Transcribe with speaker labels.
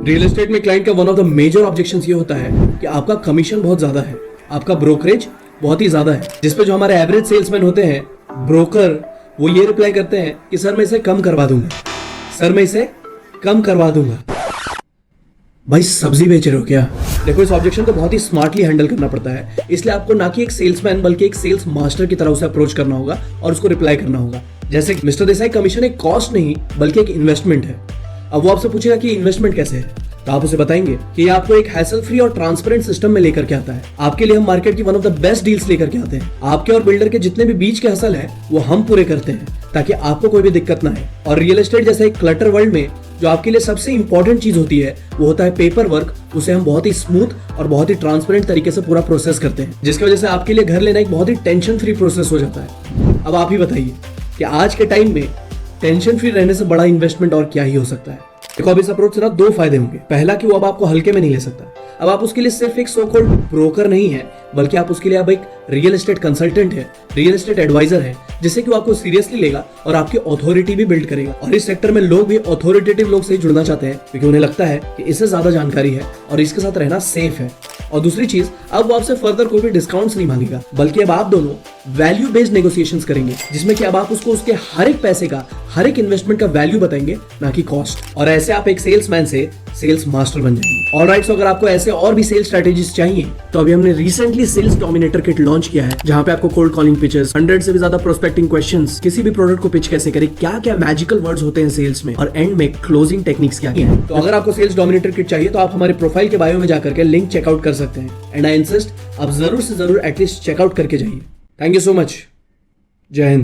Speaker 1: Real estate में client का one of the major objections ये होता है कि आपका कमीशन बहुत ज्यादा है, आपका ब्रोकरेज बहुत ही ज्यादा है, जिसपे जो हमारे एवरेज सेल्समैन होते हैं, ब्रोकर, वो ये रिप्लाई करते हैं कि सर मैं इसे कम करवा दूंगा, सर मैं इसे कम करवा दूंगा। भाई सब्जी बेच रहे हो क्या? देखो, इस ऑब्जेक्शन को बहुत ही स्मार्टली हैंडल करना पड़ता है, इसलिए आपको ना कि एक सेल्समैन बल्कि एक सेल्स मास्टर की तरह उसे अप्रोच करना होगा और उसको रिप्लाई करना होगा। जैसे मिस्टर देसाई, कमीशन एक कॉस्ट नहीं बल्कि एक इन्वेस्टमेंट है। अब वो आपसे पूछेगा कि इन्वेस्टमेंट कैसे है, तो आप उसे बताएंगे कि ये आपको एक हैसल फ्री और ट्रांसपेरेंट सिस्टम में लेकर के आता है। आपके लिए हम मार्केट की one of the best deals लेकर के आते हैं। आपके और बिल्डर के जितने भी बीच के हसल है वो हम पूरे करते हैं ताकि आपको कोई भी दिक्कत ना है। और रियल एस्टेट जैसे एक क्लटर वर्ल्ड में जो आपके लिए सबसे इंपॉर्टेंट चीज होती है वो होता है पेपर वर्क। उसे हम बहुत ही स्मूथ और बहुत ही ट्रांसपेरेंट तरीके से पूरा प्रोसेस करते हैं, जिसकी वजह से आपके लिए घर लेना एक बहुत ही टेंशन फ्री प्रोसेस हो जाता है। अब आप ही बताइए कि आज के टाइम में टेंशन फ्री रहने से बड़ा इन्वेस्टमेंट और क्या ही हो सकता है। देखो, अब इस अप्रोच से ना दो फायदे होंगे। पहला कि वो अब आपको हल्के में नहीं ले सकता। अब आप उसके लिए सिर्फ एक सो कॉल्ड ब्रोकर नहीं है, बल्कि आप उसके लिए अब एक रियल एस्टेट कंसल्टेंट है, रियल एस्टेट एडवाइजर है, जिससे कि वो आपको सीरियसली लेगा और आपकी अथॉरिटी भी बिल्ड करेगा। और इस सेक्टर में लोग भी अथॉरिटेटिव लोग से जुड़ना चाहते हैं क्योंकि उन्हें लगता है कि इससे ज्यादा जानकारी है और इसके साथ रहना सेफ है। और दूसरी चीज, अब वो आपसे फर्दर कोई भी डिस्काउंट्स नहीं मांगेगा, बल्कि अब आप दोनों वैल्यू बेस्ड नेगोशिएशंस करेंगे, जिसमें कि अब आप उसको उसके हर एक पैसे का, हर एक इन्वेस्टमेंट का वैल्यू बताएंगे, ना कि कॉस्ट। और ऐसे आप एक सेल्समैन से सेल्स मास्टर बन जाएंगे। ऑलराइट, सो अगर आपको ऐसे और भी सेल्स स्ट्रेटेजीज चाहिए तो अभी हमने recently sales dominator kit launch किया है, जहां पे आपको कोल्ड कॉलिंग पिचेस, 100 से भी ज्यादा प्रोस्पेक्टिंग क्वेश्चंस, किसी भी प्रोडक्ट को पिच कैसे करें, क्या क्या मैजिकल वर्ड्स होते हैं सेल्स में, और एंड में क्लोजिंग टेक्निक्स क्या है। तो अगर आपको सेल्स डोमिनेटर किट चाहिए तो आप हमारे प्रोफाइल के बायो में जाकर के लिंक चेकआउट कर सकते हैं। एंड आई इंसिस्ट, आप जरूर से जरूर एटलीस्ट चेकआउट करके जाइए। Thank you so much. जय हिंद।